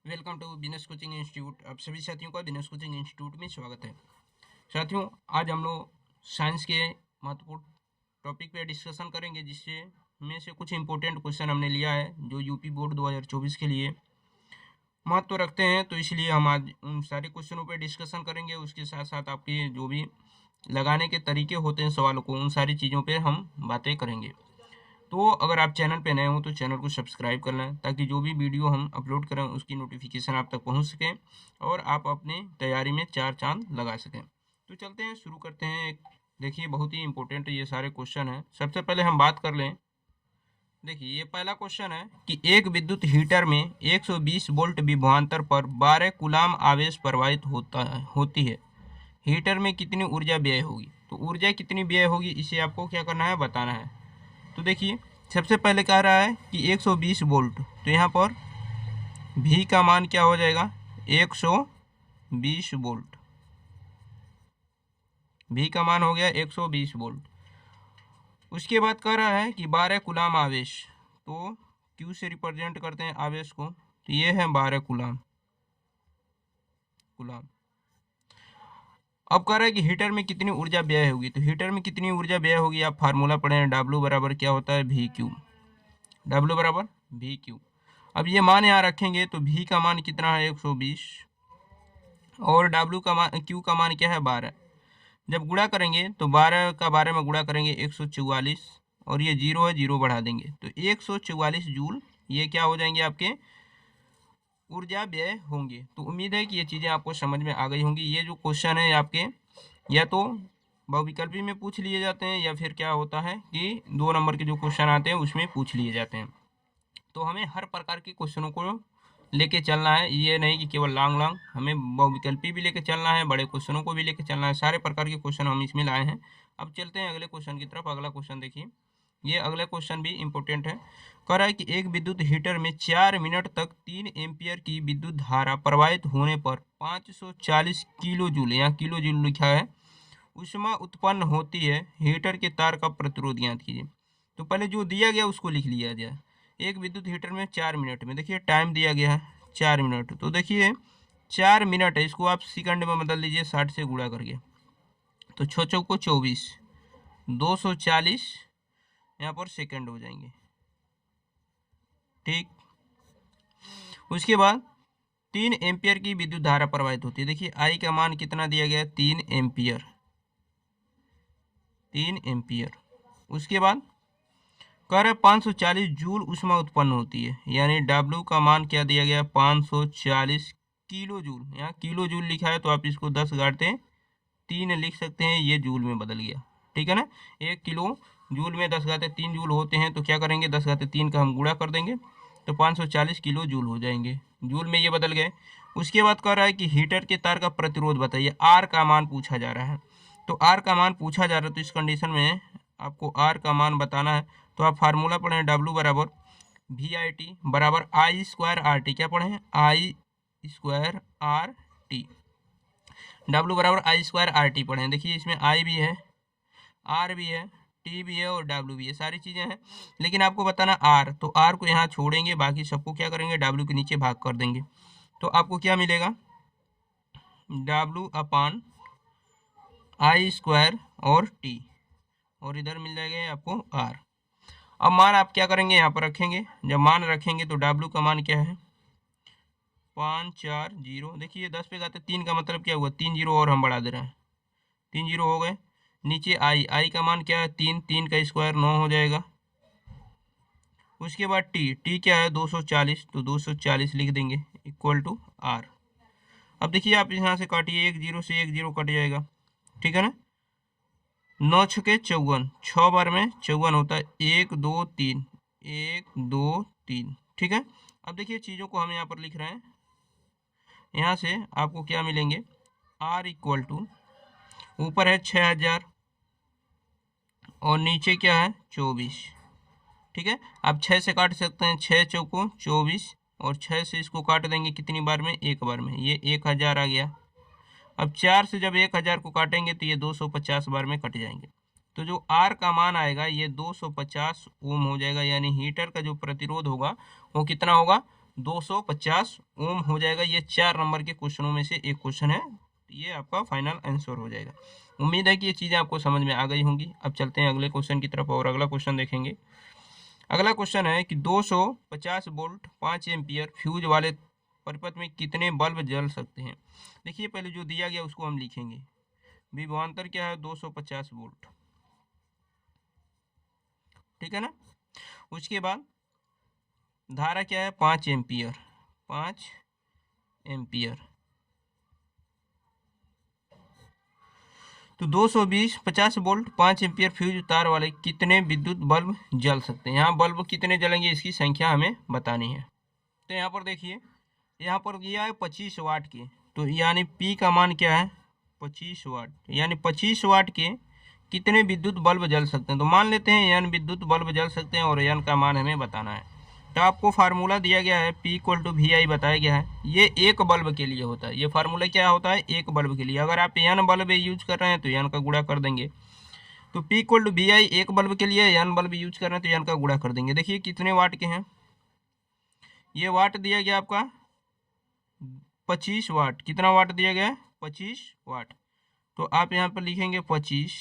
Welcome to business coaching institute. आप सभी साथियों का बिजनेस कोचिंग इंस्टीट्यूट में स्वागत है। साथियों, आज हम लोग साइंस के महत्वपूर्ण टॉपिक पे डिस्कशन करेंगे, जिससे में से कुछ इंपॉर्टेंट क्वेश्चन हमने लिया है जो यूपी बोर्ड 2024 के लिए महत्व रखते हैं। तो इसलिए हम आज उन सारे क्वेश्चनों पे डिस्कशन करेंगे। उसके साथ साथ आपके जो भी लगाने के तरीके होते हैं सवालों को, उन सारी चीज़ों पे हम बातें करेंगे। तो अगर आप चैनल पे नए हो तो चैनल को सब्सक्राइब कर लें, ताकि जो भी वीडियो हम अपलोड करें उसकी नोटिफिकेशन आप तक पहुंच सके और आप अपनी तैयारी में चार चांद लगा सकें। तो चलते हैं, शुरू करते हैं। देखिए, बहुत ही इंपॉर्टेंट ये सारे क्वेश्चन हैं। सबसे पहले हम बात कर लें। देखिए, ये पहला क्वेश्चन है कि एक विद्युत हीटर में 120 वोल्ट विभवांतर पर 12 कूलाम आवेश प्रवाहित होती है। हीटर में कितनी ऊर्जा व्यय होगी? तो ऊर्जा कितनी व्यय होगी, इसे आपको क्या करना है, बताना है। तो देखिए, सबसे पहले कह रहा है कि 120 वोल्ट, तो यहाँ पर भी का मान क्या हो जाएगा, 120 वोल्ट। भी का मान हो गया 120 वोल्ट। उसके बाद कह रहा है कि 12 कूलाम आवेश, तो क्यू से रिप्रेजेंट करते हैं आवेश को, तो ये है 12 कूलाम। अब कह रहा है कि हीटर में कितनी ऊर्जा व्यय होगी। तो हीटर में कितनी ऊर्जा व्यय होगी, आप फार्मूला पढ़े हैं, डब्ल्यू बराबर क्या होता है, वी क्यू। डब्ल्यू बराबर वी क्यू। अब ये मान यहाँ रखेंगे तो भी का मान कितना है, 120, और डब्ल्यू का मान, क्यू का मान क्या है, 12। जब गुणा करेंगे तो 12 का 12 में गुणा करेंगे 144, और ये जीरो है, जीरो बढ़ा देंगे तो 144 जूल ये क्या हो जाएंगे, आपके ऊर्जा व्यय होंगे। तो उम्मीद है कि ये चीज़ें आपको समझ में आ गई होंगी। ये जो क्वेश्चन है आपके या तो बहुविकल्पी में पूछ लिए जाते हैं, या फिर क्या होता है कि 2 नंबर के जो क्वेश्चन आते हैं उसमें पूछ लिए जाते हैं। तो हमें हर प्रकार के क्वेश्चनों को लेके चलना है, ये नहीं कि केवल लॉन्ग लॉन्ग, हमें बहुविकल्पी भी लेके चलना है, बड़े क्वेश्चनों को भी लेके चलना है। सारे प्रकार के क्वेश्चन हम इसमें लाए हैं। अब चलते हैं अगले क्वेश्चन की तरफ। अगला क्वेश्चन देखिए, ये अगला क्वेश्चन भी इंपॉर्टेंट है। कह रहा है कि एक विद्युत हीटर में 4 मिनट तक 3 एम्पियर की विद्युत धारा प्रवाहित होने पर 540 किलो जूल, यहाँ किलो जूल लिखा है, ऊष्मा उत्पन्न होती है। हीटर के तार का प्रतिरोध ज्ञात कीजिए। तो पहले जो दिया गया उसको लिख लिया जाए। एक विद्युत हीटर में 4 मिनट में, देखिए टाइम दिया गया है 4 मिनट, तो देखिए 4 मिनट है, इसको आप सेकंड में बदल लीजिए 60 से गुणा करके, तो 6 चौको 24, 240 यहाँ पर सेकंड हो जाएंगे। ठीक, उसके बाद 3 एम्पियर की विद्युत धारा प्रवाहित होती है। देखिए आई का मान कितना दिया गया है, 3 एम्पियर, 3 एम्पियर। उसके बाद कह रहे 540 जूल ऊष्मा उत्पन्न होती है, यानी डब्ल्यू का मान क्या दिया गया, 540 किलो जूल। यहाँ किलो जूल लिखा है तो आप इसको 10 घाटे 3 लिख सकते हैं, ये जूल में बदल गया। ठीक है ना, 1 किलो जूल में 10 घाते 3 जूल होते हैं, तो क्या करेंगे, 10 घाते 3 का हम गुणा कर देंगे तो 540 किलो जूल हो जाएंगे, जूल में ये बदल गए। उसके बाद कह रहा है कि हीटर के तार का प्रतिरोध बताइए, आर का मान पूछा जा रहा है। तो आर का मान पूछा जा रहा है, तो इस कंडीशन में आपको आर का मान बताना है। तो आप फार्मूला पढ़ें, डब्ल्यू बराबर वी आई टी बराबर आई स्क्वायर आर टी। क्या पढ़ें, आई स्क्वायर आर टी। डब्ल्यू बराबर आई स्क्वायर आर टी पढ़ें। देखिए इसमें आई भी है, आर भी है, टी भी है और डब्ल्यू भी है, सारी चीज़ें हैं। लेकिन आपको बताना आर, तो आर को यहाँ छोड़ेंगे, बाकी सबको क्या करेंगे, डब्ल्यू के नीचे भाग कर देंगे। तो आपको क्या मिलेगा, डब्ल्यू अपान आई स्क्वायर और टी, और इधर मिल जाएगा आपको आर। अब मान आप क्या करेंगे, यहाँ पर रखेंगे। जब मान रखेंगे तो डब्ल्यू का मान क्या है, 540। देखिए 10 पे घाते 3 का मतलब क्या हुआ, 3 जीरो और हम बढ़ा दे रहे हैं, 3 जीरो हो गए। नीचे आई, आई का मान क्या है, 3, 3 का स्क्वायर 9 हो जाएगा। उसके बाद टी, टी क्या है 240, तो 240 लिख देंगे इक्वल टू आर। अब देखिए आप यहाँ से काटिए, 1 जीरो से 1 जीरो कट जाएगा। ठीक है ना, 9 छके 54, 6 बार में 54 होता है, 1 2 3, 1 2 3। ठीक है, अब देखिए चीज़ों को हम यहाँ पर लिख रहे हैं। यहाँ से आपको क्या मिलेंगे, आर इक्वल टू, ऊपर है 6000 और नीचे क्या है 24। ठीक है, आप 6 से काट सकते हैं, 6 चौको 24, और 6 से इसको काट देंगे कितनी बार में, एक बार में, ये 1000 आ गया। अब 4 से जब 1000 को काटेंगे तो ये 250 बार में कट जाएंगे। तो जो आर का मान आएगा ये 250 ओम हो जाएगा, यानी हीटर का जो प्रतिरोध होगा वो कितना होगा, 250 ओम हो जाएगा। ये 4 नंबर के क्वेश्चनों में से एक क्वेश्चन है, ये आपका फाइनल आंसर हो जाएगा। उम्मीद है कि ये चीज़ें आपको समझ में आ गई होंगी। अब चलते हैं अगले क्वेश्चन की तरफ और अगला क्वेश्चन देखेंगे। अगला क्वेश्चन है कि 250 वोल्ट 5 एम्पियर फ्यूज वाले परिपथ में कितने बल्ब जल सकते हैं। देखिए पहले जो दिया गया उसको हम लिखेंगे। विभवांतर क्या है 250 वोल्ट, ठीक है ना। उसके बाद धारा क्या है 5 एम्पियर, 5 एम्पियर। तो 220 50 वोल्ट 5 एम्पियर फ्यूज तार वाले कितने विद्युत बल्ब जल सकते हैं। यहाँ बल्ब कितने जलेंगे इसकी संख्या हमें बतानी है। तो यहाँ पर देखिए, यहाँ पर दिया है 25 वाट के, तो यानी P का मान क्या है 25 वाट, यानी 25 वाट के कितने विद्युत बल्ब जल सकते हैं। तो मान लेते हैं N विद्युत बल्ब जल सकते हैं और N का मान हमें बताना है। तो आपको फार्मूला दिया गया है P = VI बताया गया है। ये एक बल्ब के लिए होता है, ये फार्मूला क्या होता है एक बल्ब के लिए। अगर आप N बल्ब यूज कर रहे हैं तो N का गुणा कर देंगे। तो P = VI एक बल्ब के लिए, N बल्ब यूज कर रहे हैं तो N का गुणा कर देंगे। देखिए कितने वाट के हैं, ये वाट दिया गया आपका 25 वाट। कितना वाट दिया गया है 25 वाट। तो आप यहाँ पर लिखेंगे 25,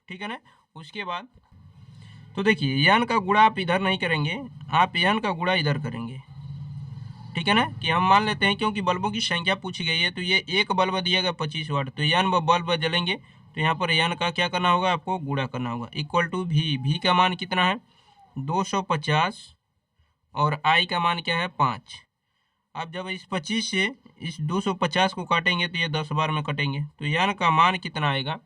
ठीक है ना। उसके बाद तो देखिए N का गुणा आप इधर नहीं करेंगे, आप N का गुणा इधर करेंगे, ठीक है ना। कि हम मान लेते हैं क्योंकि बल्बों की संख्या पूछी गई है, तो ये एक बल्ब दिया गया 25 वाट, तो N बल्ब जलेंगे। तो यहाँ पर N का क्या करना होगा, आपको गुणा करना होगा। = V का मान कितना है 250 और I का मान क्या है 5। अब जब इस 25 से इस 250 को काटेंगे तो ये 10 बार में कटेंगे, तो N का मान कितना आएगा,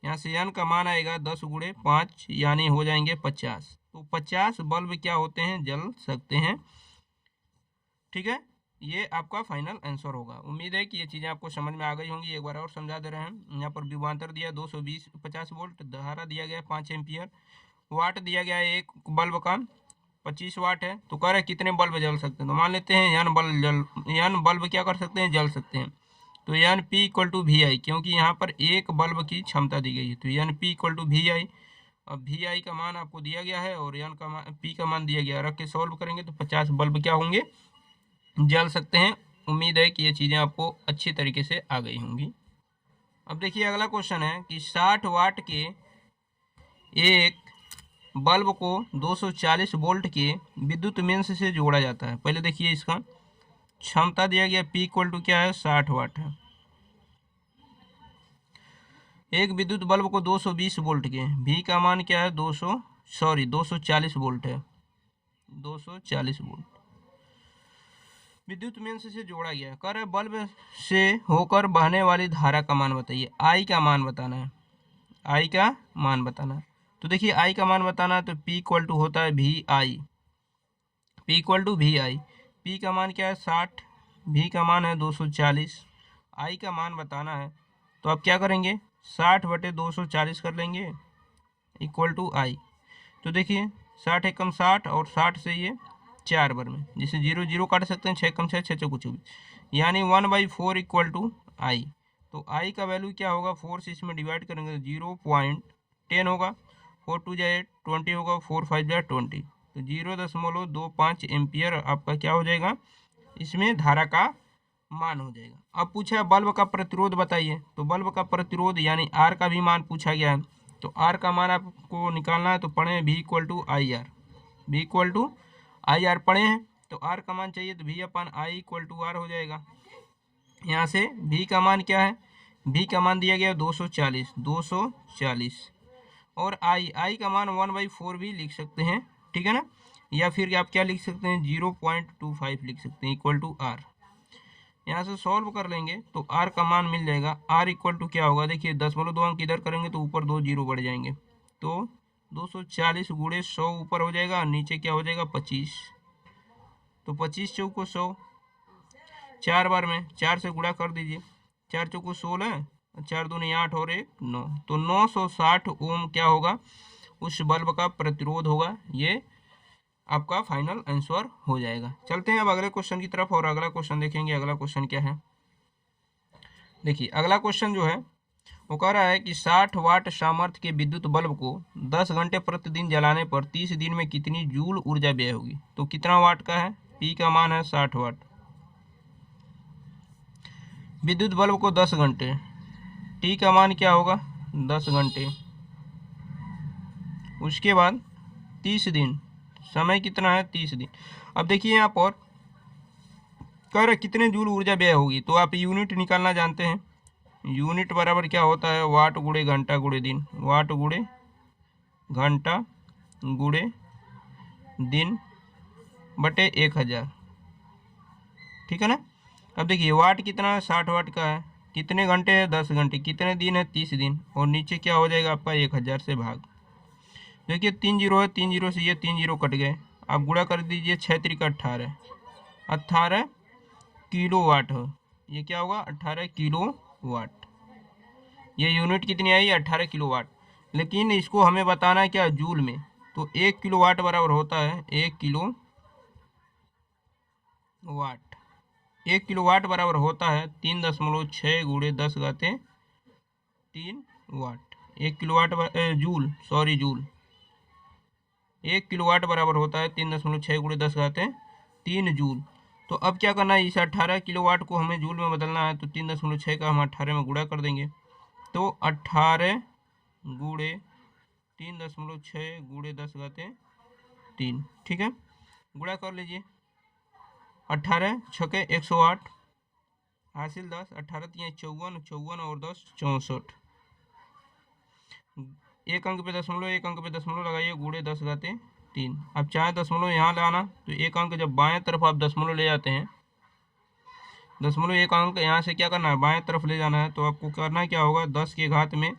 यहाँ से N का मान आएगा 10 × 5 यानी हो जाएंगे 50। तो 50 बल्ब क्या होते हैं जल सकते हैं, ठीक है। ये आपका फाइनल आंसर होगा। उम्मीद है कि ये चीज़ें आपको समझ में आ गई होंगी। एक बार और समझा दे रहे हैं। यहाँ पर विभवांतर दिया 220 50 वोल्ट, धारा दिया गया 5 एम्पियर, वाट दिया गया है एक बल्ब का 25 वाट है। तो कह रहे कितने बल्ब जल सकते हैं, तो मान लेते हैं N बल्ब क्या कर सकते हैं जल सकते हैं। तो P = VI, क्योंकि यहाँ पर एक बल्ब की क्षमता दी गई है, तो P = VI। अब VI का मान आपको दिया गया है और P का मान दिया गया, रख के सॉल्व करेंगे तो 50 बल्ब क्या होंगे जल सकते हैं। उम्मीद है कि ये चीज़ें आपको अच्छी तरीके से आ गई होंगी। अब देखिए अगला क्वेश्चन है कि 60 वाट के एक बल्ब को 240 वोल्ट के विद्युत मेंस से जोड़ा जाता है। पहले देखिए इसका क्षमता दिया गया P = क्या है 60 वाट है। एक विद्युत बल्ब को 220 वोल्ट के, V का मान क्या है 240 वोल्ट है, 240 वोल्ट विद्युत मेंस से जोड़ा गया। कह रहे बल्ब से होकर बहने वाली धारा का मान बताइए। I का मान बताना है, I का मान बताना है। तो देखिए I का मान बताना है तो P = होता है VI, P = VI। P का मान क्या है 60, V का मान है 240, I का मान बताना है। तो आप क्या करेंगे 60/240 कर लेंगे = I। तो देखिए 60 एकम 60 और 60 से ये 4 बार में, जिसे 0 0 काट सकते हैं, 6 कम 6 6 चौको 24, यानी 1/4 = I। तो I का वैल्यू क्या होगा 4 से इसमें डिवाइड करेंगे तो 0.10 होगा, 4 2 जा 20 होगा, 4 5 जा 20, तो 0.25 एम्पियर आपका क्या हो जाएगा इसमें धारा का मान हो जाएगा। अब पूछा है बल्ब का प्रतिरोध बताइए, तो बल्ब का प्रतिरोध यानी R का भी मान पूछा गया है। तो R का मान आपको निकालना है, तो पढ़े V = IR, V = IR पढ़े हैं, तो R का मान चाहिए तो V/I = R हो जाएगा। यहाँ से V का मान क्या है, V का मान दिया गया 240 और I का मान 1/4 भी लिख सकते हैं, ठीक है ना। या फिर आप क्या लिख सकते हैं 0.25 लिख सकते हैं = R। यहाँ से सॉल्व कर लेंगे तो R का मान मिल जाएगा। R = क्या होगा, देखिए 10.2 अंक इधर करेंगे तो ऊपर 2 0 बढ़ जाएंगे, तो 240 × 100 ऊपर हो जाएगा और नीचे क्या हो जाएगा 25। तो 25 चौको 100, 4 बार में 4 से गुणा कर दीजिए, 4 चौको 16, 4 दूनी 8 और 1 9, तो 960 ओम क्या होगा उस बल्ब का प्रतिरोध होगा। ये आपका फाइनल आंसर हो जाएगा। चलते हैं अब अगले क्वेश्चन की तरफ और अगला क्वेश्चन देखेंगे। अगला क्वेश्चन क्या है, देखिए अगला क्वेश्चन जो है वो कह रहा है कि 60 वाट सामर्थ्य के विद्युत बल्ब को 10 घंटे प्रतिदिन जलाने पर 30 दिन में कितनी जूल ऊर्जा व्यय होगी। तो कितना वाट का है P का मान है 60 वाट। विद्युत बल्ब को 10 घंटे, T का मान क्या होगा 10 घंटे। उसके बाद 30 दिन, समय कितना है 30 दिन। अब देखिए यहाँ पर कह रहे कितने जूल ऊर्जा व्यय होगी, तो आप यूनिट निकालना जानते हैं। यूनिट बराबर क्या होता है वाट गुणे घंटा गुणे दिन, वाट गुणे घंटा गुणे दिन बटे 1000, ठीक है ना। अब देखिए वाट कितना है 60 वाट का है, कितने घंटे है 10 घंटे, कितने दिन है 30 दिन, और नीचे क्या हो जाएगा आपका 1000 से भाग। देखिए 3 जीरो है, 3 जीरो से ये 3 जीरो कट गए, आप गुणा कर दीजिए 6 त्रिक 18, 18 किलो वाट हो, ये क्या होगा 18 किलो वाट। ये यूनिट कितनी आई 18 किलो वाट। लेकिन इसको हमें बताना है क्या जूल में, तो 1 किलो वाट बराबर होता है 1 किलो वाट। 1 किलो वाट बराबर होता है 3.6 गुणे 10 घाते 3 watt. 1 kilo watt joule, sorry joule, 1 kilo watt बराबर होता है 3.6 गुणे 10 घाते 3 जूल। तो अब क्या करना है, इस 18 किलो वाट को हमें जूल में बदलना है, तो 3.6 का हम 18 में गुणा कर देंगे, तो 18 गुणे 3.6 गुणे 10 घाते 3, ठीक है। गुणा कर लीजिए, 18 छके 108, हासिल 10, 18 3 54, 54 और 10 64, एक अंक पे दशमलव, एक अंक पे दशमलव लगाइए, गुणे 10 घाते 3। अब चाहे दशमलव यहाँ लाना, तो एक अंक जब बाएं तरफ आप दशमलव ले जाते हैं, दशमलव एक अंक यहाँ से क्या करना है बाएं तरफ ले जाना है, तो आपको करना क्या होगा 10 के घात में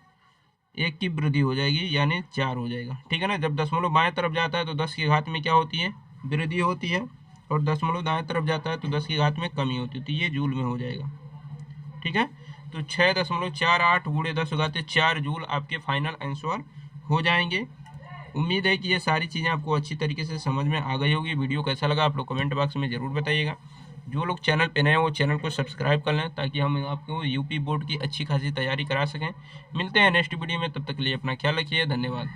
1 की वृद्धि हो जाएगी, यानी 4 हो जाएगा, ठीक है ना। जब दशमलव बाएं तरफ जाता है तो 10 के घात में क्या होती है वृद्धि होती है, और दशमलव दाएं तरफ जाता है तो 10 की घात में कमी होती है, तो ये जूल में हो जाएगा, ठीक है। तो 6.48 गुणे 10 घाते 4 जूल आपके फाइनल आंसर हो जाएंगे। उम्मीद है कि ये सारी चीज़ें आपको अच्छी तरीके से समझ में आ गई होगी। वीडियो कैसा लगा आप लोग कमेंट बॉक्स में ज़रूर बताइएगा। जो लोग चैनल पे नए हैं वो चैनल को सब्सक्राइब कर लें, ताकि हम आपको यूपी बोर्ड की अच्छी खासी तैयारी करा सकें। मिलते हैं नेक्स्ट वीडियो में, तब तक के लिए अपना ख्याल रखिए, धन्यवाद।